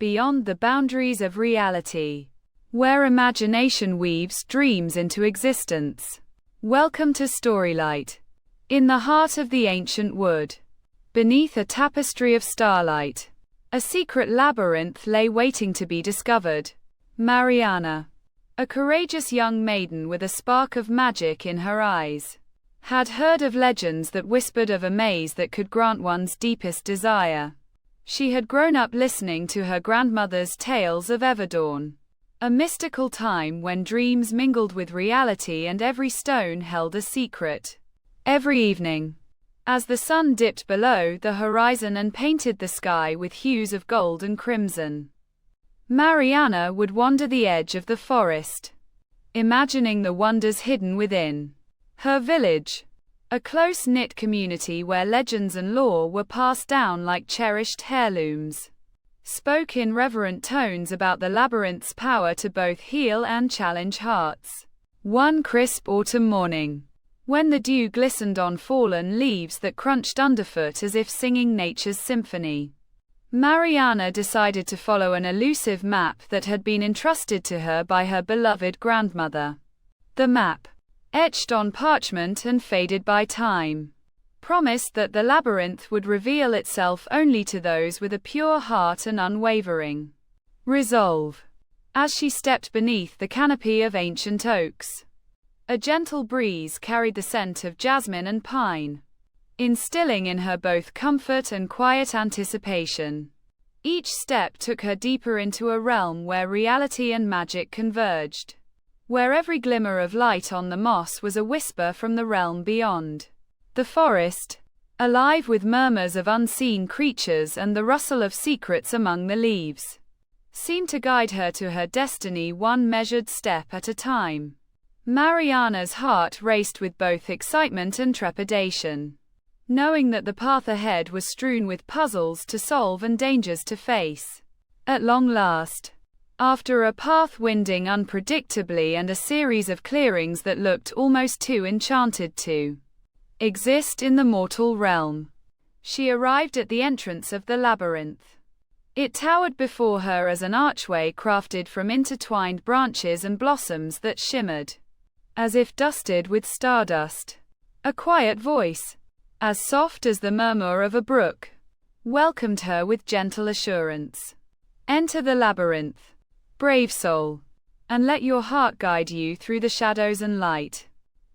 beyond the boundaries of reality, where imagination weaves dreams into existence. Welcome to Storylight. In the heart of the ancient wood, beneath a tapestry of starlight, a secret labyrinth lay waiting to be discovered. Mariana, a courageous young maiden with a spark of magic in her eyes, had heard of legends that whispered of a maze that could grant one's deepest desire. She had grown up listening to her grandmother's tales of Everdawn, a mystical time when dreams mingled with reality and every stone held a secret. Every evening, as the sun dipped below the horizon and painted the sky with hues of gold and crimson, Mariana would wander the edge of the forest, imagining the wonders hidden within. Her village, a close-knit community where legends and lore were passed down like cherished heirlooms, spoke in reverent tones about the labyrinth's power to both heal and challenge hearts. One crisp autumn morning, when the dew glistened on fallen leaves that crunched underfoot as if singing nature's symphony, Mariana decided to follow an elusive map that had been entrusted to her by her beloved grandmother. The map, etched on parchment and faded by time, promised that the labyrinth would reveal itself only to those with a pure heart and unwavering resolve. As she stepped beneath the canopy of ancient oaks, a gentle breeze carried the scent of jasmine and pine, instilling in her both comfort and quiet anticipation. Each step took her deeper into a realm where reality and magic converged, where every glimmer of light on the moss was a whisper from the realm beyond. The forest, alive with murmurs of unseen creatures and the rustle of secrets among the leaves, seemed to guide her to her destiny one measured step at a time. Mariana's heart raced with both excitement and trepidation, knowing that the path ahead was strewn with puzzles to solve and dangers to face. At long last, after a path winding unpredictably and a series of clearings that looked almost too enchanted to exist in the mortal realm, she arrived at the entrance of the labyrinth. It towered before her as an archway crafted from intertwined branches and blossoms that shimmered as if dusted with stardust. A quiet voice, as soft as the murmur of a brook, welcomed her with gentle assurance. Enter the labyrinth, brave soul, and let your heart guide you through the shadows and light.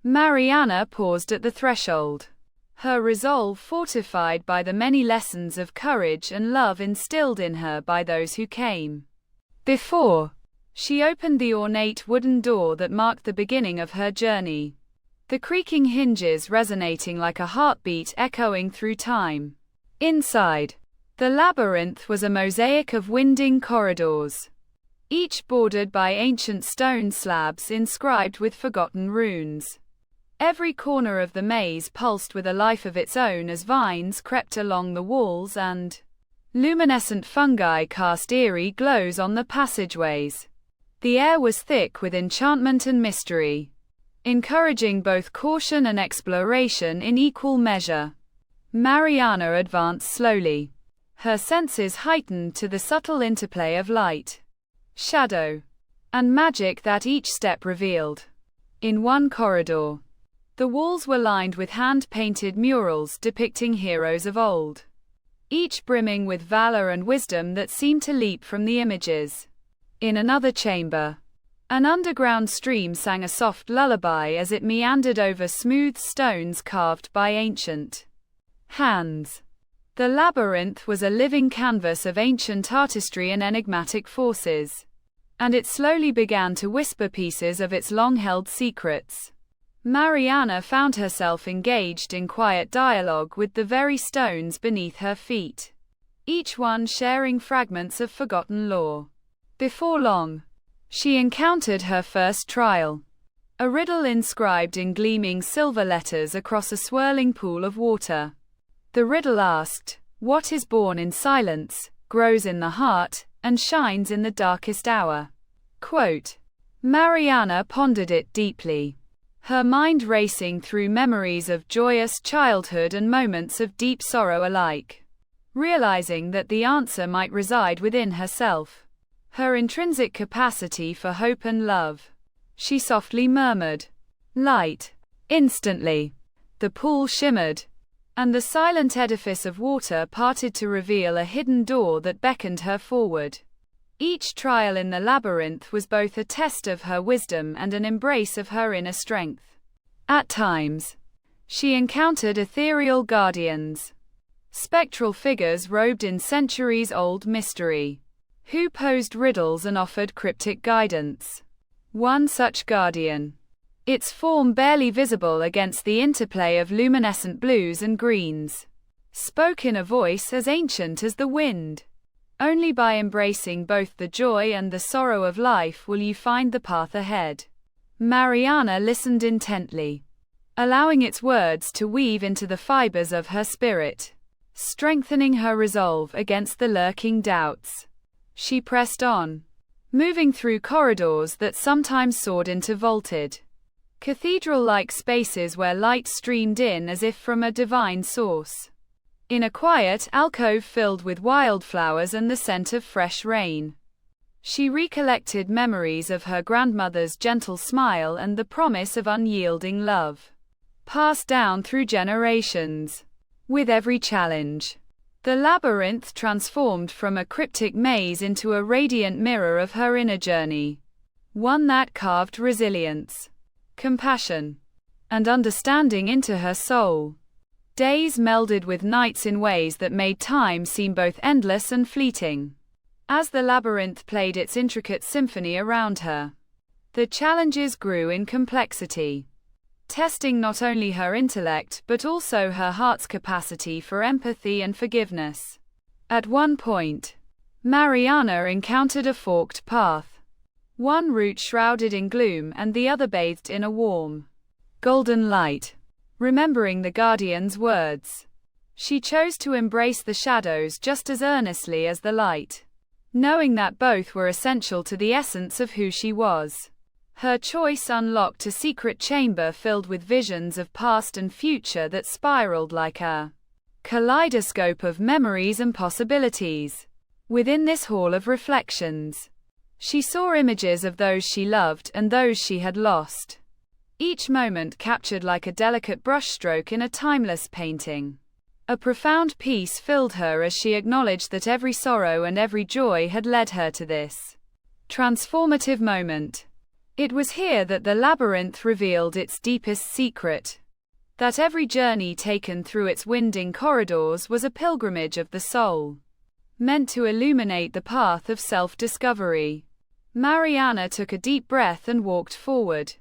Mariana paused at the threshold, her resolve fortified by the many lessons of courage and love instilled in her by those who came before. She opened the ornate wooden door that marked the beginning of her journey, the creaking hinges resonating like a heartbeat echoing through time. Inside, the labyrinth was a mosaic of winding corridors, each bordered by ancient stone slabs inscribed with forgotten runes. Every corner of the maze pulsed with a life of its own as vines crept along the walls and luminescent fungi cast eerie glows on the passageways. The air was thick with enchantment and mystery, encouraging both caution and exploration in equal measure. Mariana advanced slowly, her senses heightened to the subtle interplay of light, shadow, and magic that each step revealed. In one corridor, the walls were lined with hand-painted murals depicting heroes of old, each brimming with valor and wisdom that seemed to leap from the images. In another chamber, an underground stream sang a soft lullaby as it meandered over smooth stones carved by ancient hands. The labyrinth was a living canvas of ancient artistry and enigmatic forces, and it slowly began to whisper pieces of its long-held secrets. Mariana found herself engaged in quiet dialogue with the very stones beneath her feet, each one sharing fragments of forgotten lore. Before long, she encountered her first trial, a riddle inscribed in gleaming silver letters across a swirling pool of water. The riddle asked, "What is born in silence, grows in the heart, and shines in the darkest hour?" Quote. Mariana pondered it deeply, her mind racing through memories of joyous childhood and moments of deep sorrow alike. realizing that the answer might reside within herself, her intrinsic capacity for hope and love. She softly murmured, "Light." Instantly, the pool shimmered, and the silent edifice of water parted to reveal a hidden door that beckoned her forward. Each trial in the labyrinth was both a test of her wisdom and an embrace of her inner strength. At times, she encountered ethereal guardians, spectral figures robed in centuries-old mystery, who posed riddles and offered cryptic guidance. One such guardian, its form barely visible against the interplay of luminescent blues and greens, spoke in a voice as ancient as the wind. Only by embracing both the joy and the sorrow of life will you find the path ahead. Mariana listened intently, allowing its words to weave into the fibers of her spirit, strengthening her resolve against the lurking doubts. She pressed on, moving through corridors that sometimes soared into vaulted, cathedral-like spaces where light streamed in as if from a divine source. In a quiet alcove filled with wildflowers and the scent of fresh rain, she recollected memories of her grandmother's gentle smile and the promise of unyielding love, passed down through generations. With every challenge, the labyrinth transformed from a cryptic maze into a radiant mirror of her inner journey, one that carved resilience, compassion, and understanding into her soul. Days melded with nights in ways that made time seem both endless and fleeting. As the labyrinth played its intricate symphony around her, the challenges grew in complexity, testing not only her intellect but also her heart's capacity for empathy and forgiveness. At one point, Mariana encountered a forked path, one route shrouded in gloom and the other bathed in a warm, golden light. Remembering the guardian's words, she chose to embrace the shadows just as earnestly as the light, knowing that both were essential to the essence of who she was. Her choice unlocked a secret chamber filled with visions of past and future that spiraled like a kaleidoscope of memories and possibilities. Within this hall of reflections, she saw images of those she loved and those she had lost, each moment captured like a delicate brushstroke in a timeless painting. A profound peace filled her as she acknowledged that every sorrow and every joy had led her to this transformative moment. It was here that the labyrinth revealed its deepest secret, that every journey taken through its winding corridors was a pilgrimage of the soul, meant to illuminate the path of self-discovery. Mariana took a deep breath and walked forward,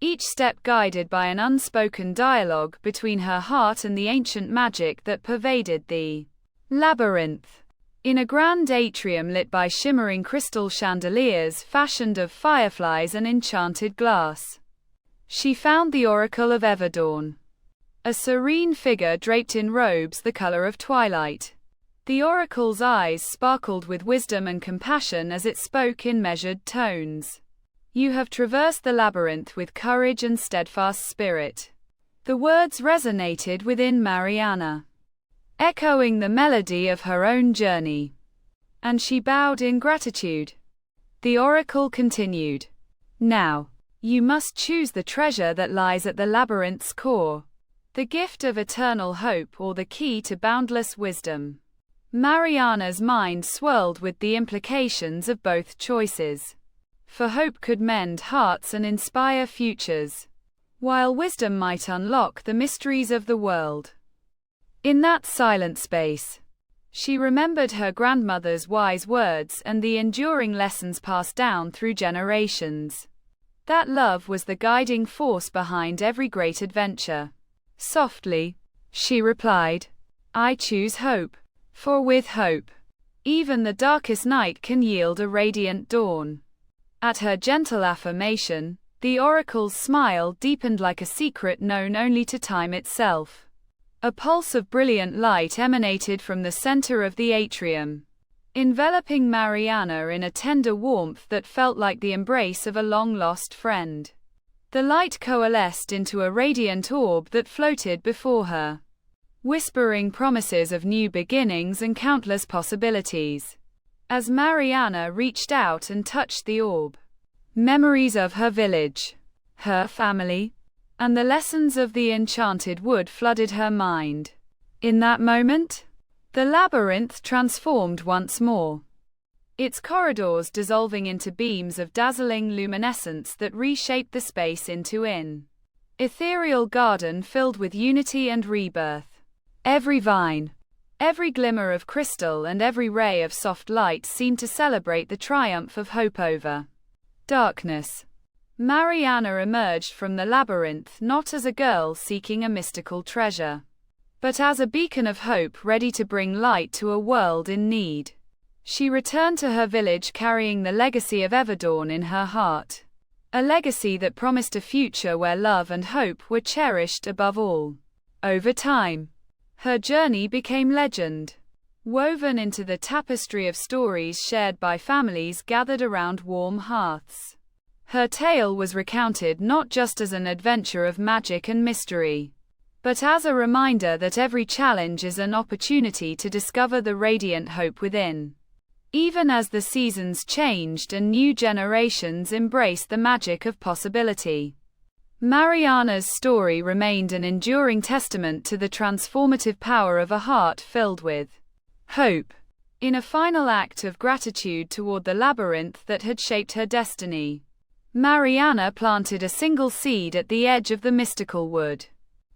each step guided by an unspoken dialogue between her heart and the ancient magic that pervaded the labyrinth. In a grand atrium lit by shimmering crystal chandeliers fashioned of fireflies and enchanted glass, she found the Oracle of Everdawn, a serene figure draped in robes the color of twilight. The oracle's eyes sparkled with wisdom and compassion as it spoke in measured tones. "You have traversed the labyrinth with courage and steadfast spirit." The words resonated within Mariana, echoing the melody of her own journey, and she bowed in gratitude. The oracle continued, "Now, you must choose the treasure that lies at the labyrinth's core, the gift of eternal hope or the key to boundless wisdom." Mariana's mind swirled with the implications of both choices. For hope could mend hearts and inspire futures, while wisdom might unlock the mysteries of the world. In that silent space, she remembered her grandmother's wise words and the enduring lessons passed down through generations. That love was the guiding force behind every great adventure. Softly, she replied, "I choose hope, for with hope, even the darkest night can yield a radiant dawn." At her gentle affirmation, the oracle's smile deepened like a secret known only to time itself. A pulse of brilliant light emanated from the center of the atrium, enveloping Mariana in a tender warmth that felt like the embrace of a long-lost friend. The light coalesced into a radiant orb that floated before her, whispering promises of new beginnings and countless possibilities. As Mariana reached out and touched the orb, memories of her village, her family, and the lessons of the enchanted wood flooded her mind. In that moment, the labyrinth transformed once more, its corridors dissolving into beams of dazzling luminescence that reshaped the space into an ethereal garden filled with unity and rebirth. Every vine, every glimmer of crystal, and every ray of soft light seemed to celebrate the triumph of hope over darkness. Mariana emerged from the labyrinth not as a girl seeking a mystical treasure, but as a beacon of hope ready to bring light to a world in need. She returned to her village carrying the legacy of Everdawn in her heart, a legacy that promised a future where love and hope were cherished above all. Over time, her journey became legend, woven into the tapestry of stories shared by families gathered around warm hearths. Her tale was recounted not just as an adventure of magic and mystery, but as a reminder that every challenge is an opportunity to discover the radiant hope within. Even as the seasons changed and new generations embraced the magic of possibility, Mariana's story remained an enduring testament to the transformative power of a heart filled with hope. In a final act of gratitude toward the labyrinth that had shaped her destiny, Mariana planted a single seed at the edge of the mystical wood.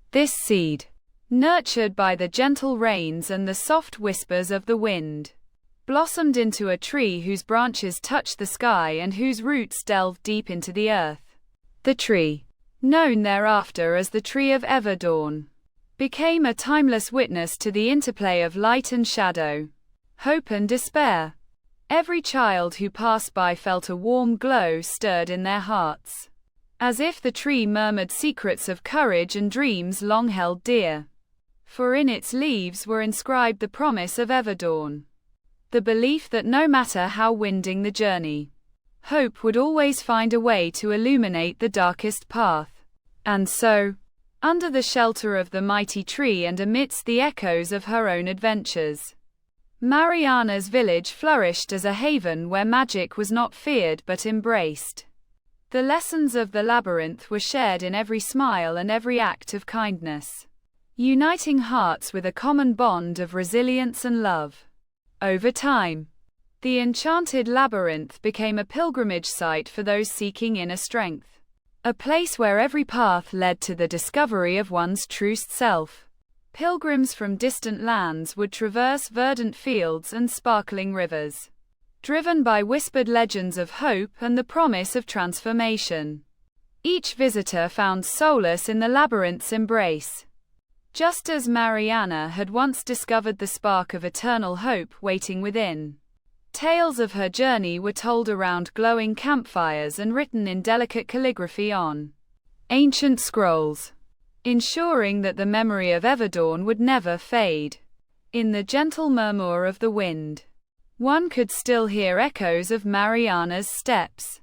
This seed, nurtured by the gentle rains and the soft whispers of the wind, blossomed into a tree whose branches touched the sky and whose roots delved deep into the earth. The tree, known thereafter as the Tree of Everdawn, became a timeless witness to the interplay of light and shadow, hope and despair. Every child who passed by felt a warm glow stirred in their hearts, as if the tree murmured secrets of courage and dreams long held dear. For in its leaves were inscribed the promise of Everdawn, the belief that no matter how winding the journey, hope would always find a way to illuminate the darkest path. And so, under the shelter of the mighty tree and amidst the echoes of her own adventures, Mariana's village flourished as a haven where magic was not feared but embraced. The lessons of the labyrinth were shared in every smile and every act of kindness, uniting hearts with a common bond of resilience and love. Over time, the enchanted labyrinth became a pilgrimage site for those seeking inner strength, a place where every path led to the discovery of one's true self. Pilgrims from distant lands would traverse verdant fields and sparkling rivers, driven by whispered legends of hope and the promise of transformation. Each visitor found solace in the labyrinth's embrace, just as Mariana had once discovered the spark of eternal hope waiting within. Tales of her journey were told around glowing campfires and written in delicate calligraphy on ancient scrolls, ensuring that the memory of Everdawn would never fade. In the gentle murmur of the wind, one could still hear echoes of Mariana's steps,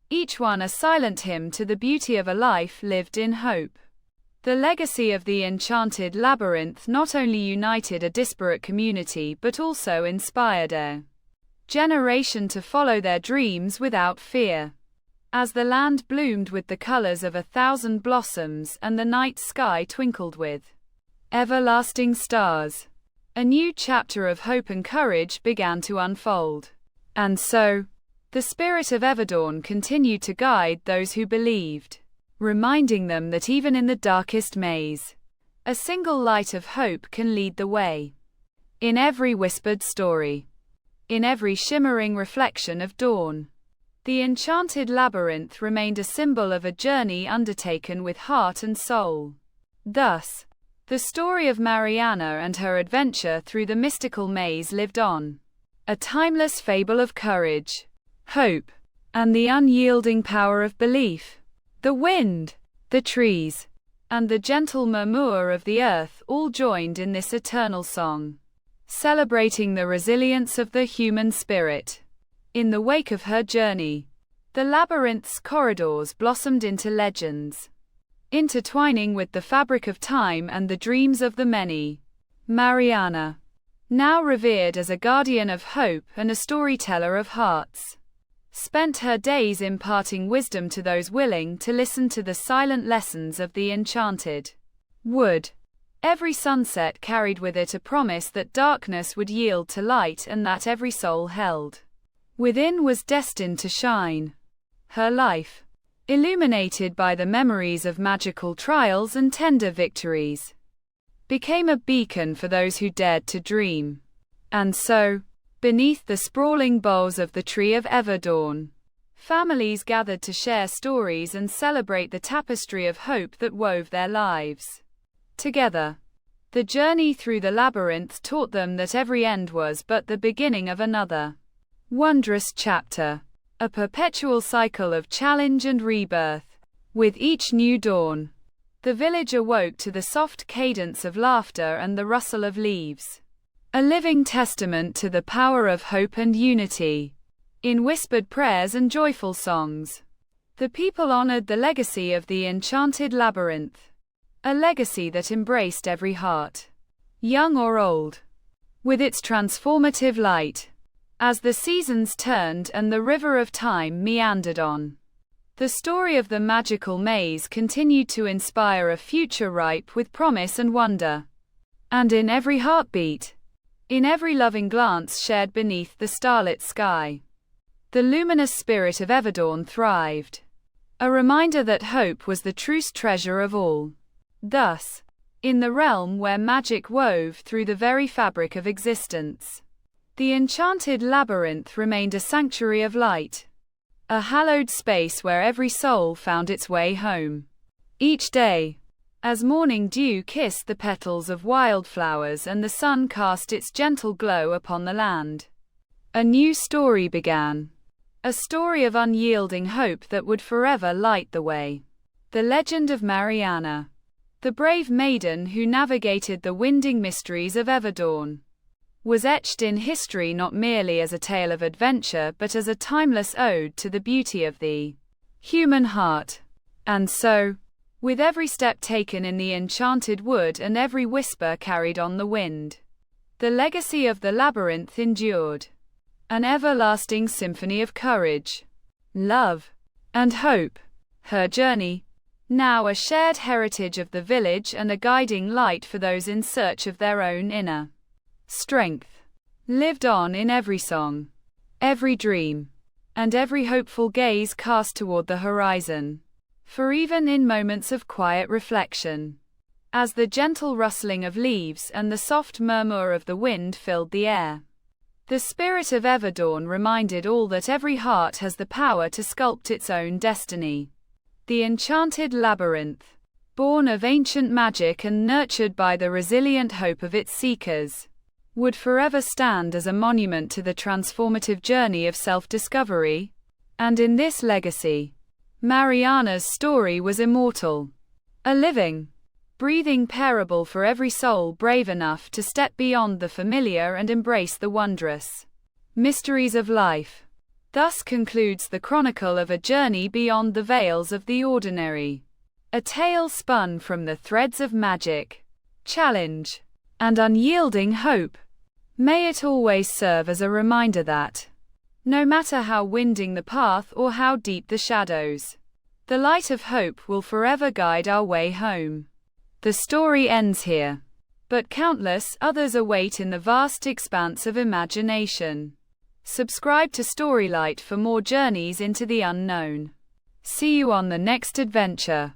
each one a silent hymn to the beauty of a life lived in hope. The legacy of the enchanted labyrinth not only united a disparate community but also inspired a generation to follow their dreams without fear. As the land bloomed with the colors of 1,000 blossoms and the night sky twinkled with everlasting stars, a new chapter of hope and courage began to unfold. And so, the spirit of Everdawn continued to guide those who believed, reminding them that even in the darkest maze, a single light of hope can lead the way. In every whispered story, in every shimmering reflection of dawn, the enchanted labyrinth remained a symbol of a journey undertaken with heart and soul. Thus, the story of Mariana and her adventure through the mystical maze lived on, a timeless fable of courage, hope, and the unyielding power of belief. The wind, the trees, and the gentle murmur of the earth all joined in this eternal song, celebrating the resilience of the human spirit. In the wake of her journey, the labyrinth's corridors blossomed into legends, intertwining with the fabric of time and the dreams of the many. Mariana, now revered as a guardian of hope and a storyteller of hearts, spent her days imparting wisdom to those willing to listen to the silent lessons of the enchanted wood. Every sunset carried with it a promise that darkness would yield to light and that every soul held within was destined to shine. Her life, illuminated by the memories of magical trials and tender victories, became a beacon for those who dared to dream. And so, beneath the sprawling boughs of the tree of Everdawn, families gathered to share stories and celebrate the tapestry of hope that wove their lives together. The journey through the labyrinth taught them that every end was but the beginning of another wondrous chapter, a perpetual cycle of challenge and rebirth. With each new dawn, the village awoke to the soft cadence of laughter and the rustle of leaves, a living testament to the power of hope and unity. In whispered prayers and joyful songs, the people honored the legacy of the enchanted labyrinth, a legacy that embraced every heart, young or old, with its transformative light. As the seasons turned and the river of time meandered on, the story of the magical maze continued to inspire a future ripe with promise and wonder. And in every heartbeat, in every loving glance shared beneath the starlit sky, the luminous spirit of Everdawn thrived, a reminder that hope was the truest treasure of all. Thus, in the realm where magic wove through the very fabric of existence, the enchanted labyrinth remained a sanctuary of light, a hallowed space where every soul found its way home. Each day, as morning dew kissed the petals of wildflowers and the sun cast its gentle glow upon the land, a new story began. A story of unyielding hope that would forever light the way. The legend of Mariana, the brave maiden who navigated the winding mysteries of Everdawn, was etched in history not merely as a tale of adventure but as a timeless ode to the beauty of the human heart. And so, with every step taken in the enchanted wood and every whisper carried on the wind, the legacy of the labyrinth endured, an everlasting symphony of courage, love, and hope. Her journey, now a shared heritage of the village and a guiding light for those in search of their own inner strength, lived on in every song, every dream, and every hopeful gaze cast toward the horizon. For even in moments of quiet reflection, as the gentle rustling of leaves and the soft murmur of the wind filled the air, the spirit of Everdawn reminded all that every heart has the power to sculpt its own destiny. The enchanted labyrinth, born of ancient magic and nurtured by the resilient hope of its seekers, would forever stand as a monument to the transformative journey of self-discovery. And in this legacy, Mariana's story was immortal, a living, breathing parable for every soul brave enough to step beyond the familiar and embrace the wondrous mysteries of life. Thus concludes the chronicle of a journey beyond the veils of the ordinary, a tale spun from the threads of magic, challenge, and unyielding hope. May it always serve as a reminder that, no matter how winding the path or how deep the shadows, the light of hope will forever guide our way home. The story ends here, but countless others await in the vast expanse of imagination. Subscribe to Storylight for more journeys into the unknown. See you on the next adventure.